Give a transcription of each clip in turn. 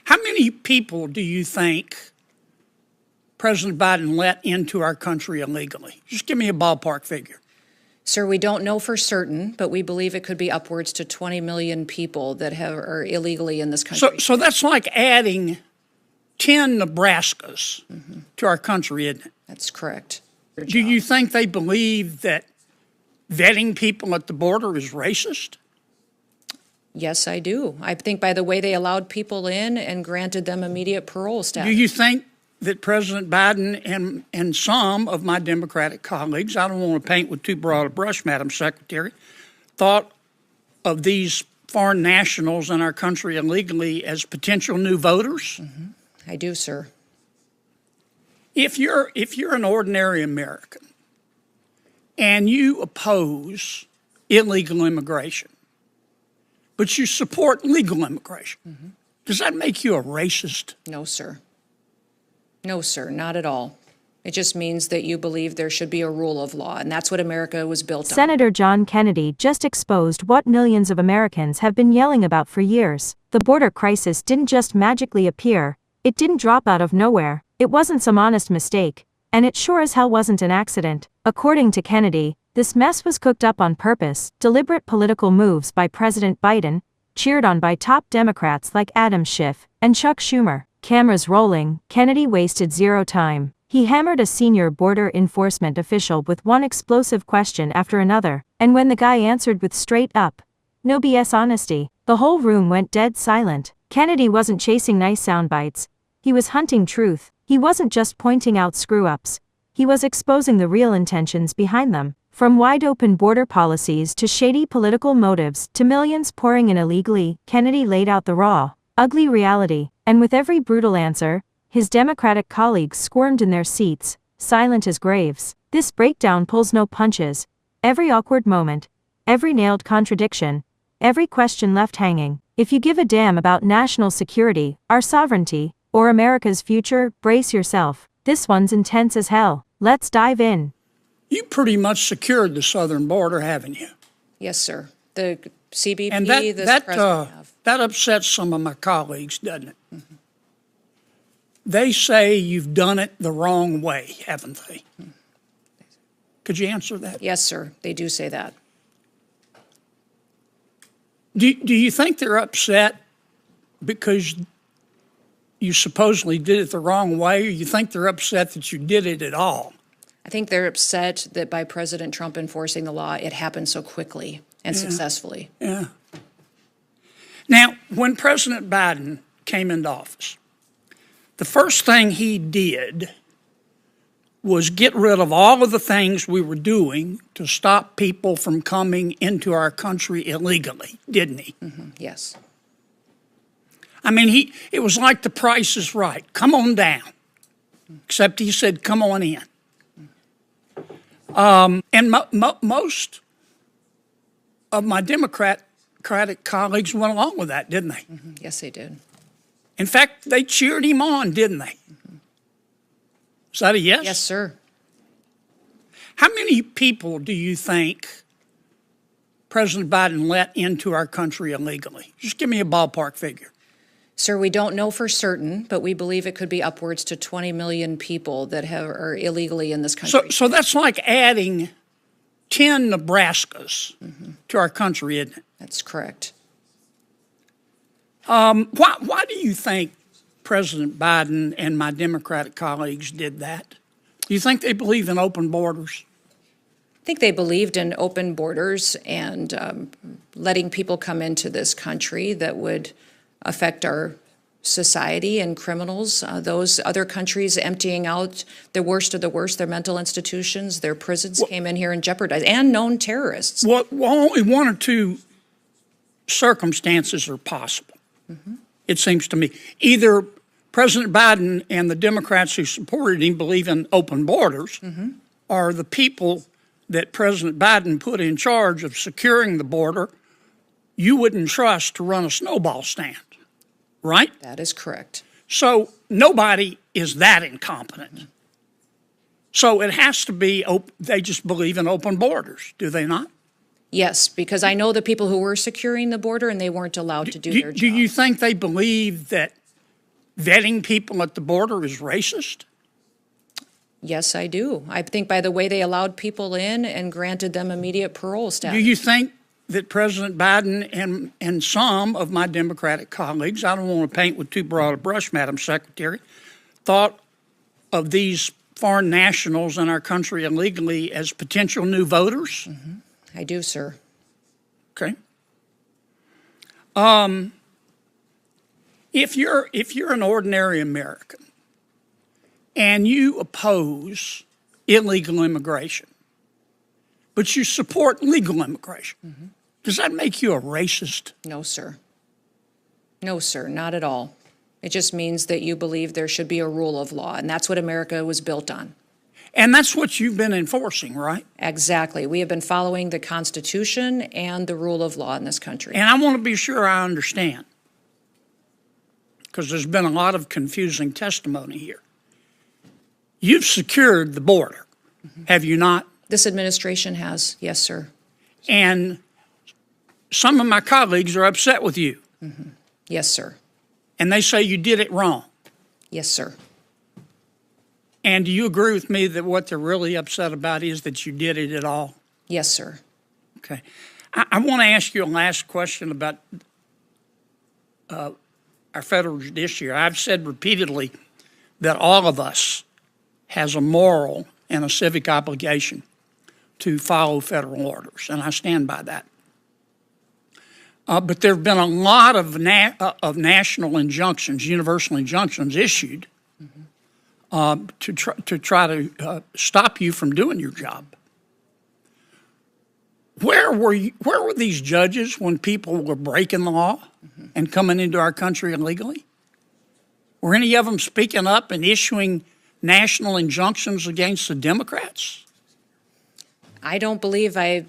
How many people do you think President Biden let into our country illegally? Just give me a ballpark figure. Sir, we don't know for certain, but we believe it could be upwards to 20 million people that are illegally in this country. So that's like adding 10 Nebraskas to our country, isn't it? That's correct. Do you think they believe that vetting people at the border is racist? Yes, I do. I think by the way they allowed people in and granted them immediate parole status. Do you think that President Biden and some of my Democratic colleagues, I don't want to paint with too broad a brush, Madam Secretary, thought of these foreign nationals in our country illegally as potential new voters? I do, sir. If you're an ordinary American and you oppose illegal immigration, but you support legal immigration, does that make you a racist? No, sir. No, sir, not at all. It just means that you believe there should be a rule of law, and that's what America was built on. Senator John Kennedy just exposed what millions of Americans have been yelling about for years. The border crisis didn't just magically appear. It didn't drop out of nowhere. It wasn't some honest mistake. And it sure as hell wasn't an accident. According to Kennedy, this mess was cooked up on purpose, deliberate political moves by President Biden, cheered on by top Democrats like Schiff and Chuck Schumer. Cameras rolling, Kennedy wasted zero time. He hammered a senior border enforcement official with one explosive question after another, and when the guy answered with straight up, no BS honesty, the whole room went dead silent. Kennedy wasn't chasing nice sound bites. He was hunting truth. He wasn't just pointing out screw-ups. He was exposing the real intentions behind them. From wide-open border policies to shady political motives to millions pouring in illegally, Kennedy laid out the raw, ugly reality. And with every brutal answer, his Democratic colleagues squirmed in their seats, silent as graves. This breakdown pulls no punches. Every awkward moment, every nailed contradiction, every question left hanging. If you give a damn about national security, our sovereignty, or America's future, brace yourself. This one's intense as hell. Let's dive in. You pretty much secured the southern border, haven't you? Yes, sir. The CBP, and that upsets some of my colleagues, doesn't it? They say you've done it the wrong way, haven't they? Could you answer that? Yes, sir. They do say that. Do you think they're upset because you supposedly did it the wrong way, or you think they're upset that you did it at all? I think they're upset that by President Trump enforcing the law, it happened so quickly and successfully. Yeah. Now, when President Biden came into office, the first thing he did was get rid of all of the things we were doing to stop people from coming into our country illegally, didn't he? Yes. I mean, it was like the Price is Right. Come on down. Except he said, come on in. And most of my Democratic colleagues went along with that, didn't they? Yes, they did. In fact, they cheered him on, didn't they? Is that a yes? Yes, sir. How many people do you think President Biden let into our country illegally? Just give me a ballpark figure. Sir, we don't know for certain, but we believe it could be upwards to 20 million people that are illegally in this country. So that's like adding 10 Nebraskas to our country, isn't it? That's correct. Why do you think President Biden and my Democratic colleagues did that? Do you think they believe in open borders? I think they believed in open borders and letting people come into this country that would affect our society and criminals. Those other countries emptying out the worst of the worst, their mental institutions, their prisons came in here and jeopardized, and known terrorists. Well, only one or two circumstances are possible, it seems to me. Either President Biden and the Democrats who supported him believe in open borders, or the people that President Biden put in charge of securing the border, you wouldn't trust to run a snowball stand, right? That is correct. So nobody is that incompetent. So it has to be, they just believe in open borders, do they not? Yes, because I know the people who were securing the border and they weren't allowed to do their job. Do you think they believe that vetting people at the border is racist? Yes, I do. I think by the way they allowed people in and granted them immediate parole status. Do you think that President Biden and some of my Democratic colleagues, I don't want to paint with too broad a brush, Madam Secretary, thought of these foreign nationals in our country illegally as potential new voters? I do, sir. Okay. If you're an ordinary American and you oppose illegal immigration, but you support legal immigration, does that make you a racist? No, sir. No, sir, not at all. It just means that you believe there should be a rule of law, and that's what America was built on. And that's what you've been enforcing, right? Exactly. We have been following the Constitution and the rule of law in this country. And I want to be sure I understand, because there's been a lot of confusing testimony here. You've secured the border, have you not? This administration has, yes, sir. And some of my colleagues are upset with you, Yes, sir. and they say you did it wrong. Yes, sir. And do you agree with me that what they're really upset about is that you did it at all? Yes, sir. Okay. I want to ask you a last question about our federal judiciary. I've said repeatedly that all of us has a moral and a civic obligation to follow federal orders, and I stand by that. But there have been a lot of national injunctions, universal injunctions issued to try to stop you from doing your job. Where were these judges when people were breaking the law and coming into our country illegally? Were any of them speaking up and issuing national injunctions against the Democrats? I don't believe I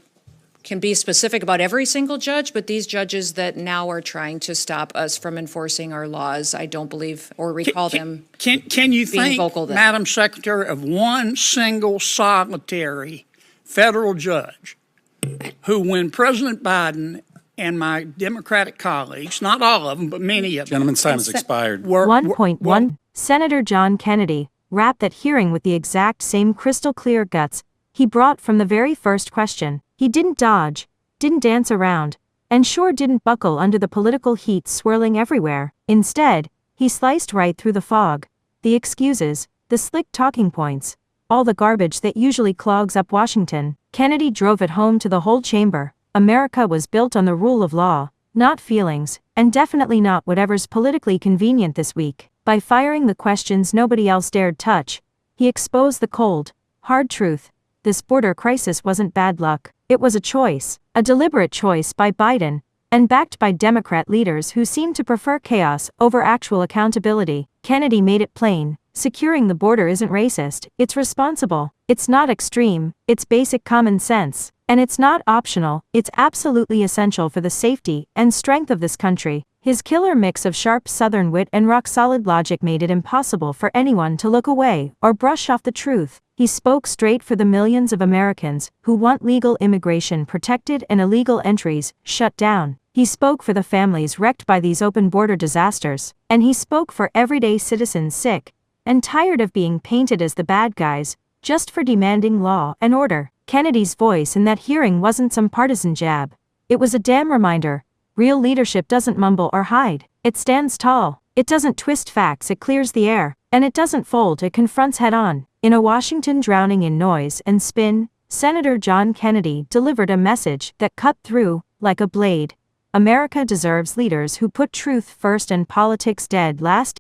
can be specific about every single judge, but these judges that now are trying to stop us from enforcing our laws, I don't believe or recall them. Can you being think, vocal then. Madam Secretary, of one single solitary federal judge who, when President Biden and my Democratic colleagues, not all of them, but many of them, Gentleman's time has expired. 1.1 Senator John Kennedy wrapped that hearing with the exact same crystal clear guts he brought from the very first question. He didn't dodge, didn't dance around, and sure didn't buckle under the political heat swirling everywhere. Instead, he sliced right through the fog, the excuses, the slick talking points, all the garbage that usually clogs up Washington. Kennedy drove it home to the whole chamber. America was built on the rule of law, not feelings, and definitely not whatever's politically convenient this week. By firing the questions nobody else dared touch, he exposed the cold, hard truth. This border crisis wasn't bad luck. It was a choice, a deliberate choice by Biden, and backed by Democrat leaders who seemed to prefer chaos over actual accountability. Kennedy made it plain: securing the border isn't racist, it's responsible. It's not extreme, it's basic common sense. And it's not optional, it's absolutely essential for the safety and strength of this country. His killer mix of sharp Southern wit and rock-solid logic made it impossible for anyone to look away or brush off the truth. He spoke straight for the millions of Americans who want legal immigration protected and illegal entries shut down. He spoke for the families wrecked by these open border disasters. And he spoke for everyday citizens sick and tired of being painted as the bad guys just for demanding law and order. Kennedy's voice in that hearing wasn't some partisan jab. It was a damn reminder. Real leadership doesn't mumble or hide. It stands tall. It doesn't twist facts, it clears the air. And it doesn't fold, it confronts head-on. In a Washington drowning in noise and spin, Senator John Kennedy delivered a message that cut through like a blade. America deserves leaders who put truth first and politics dead last.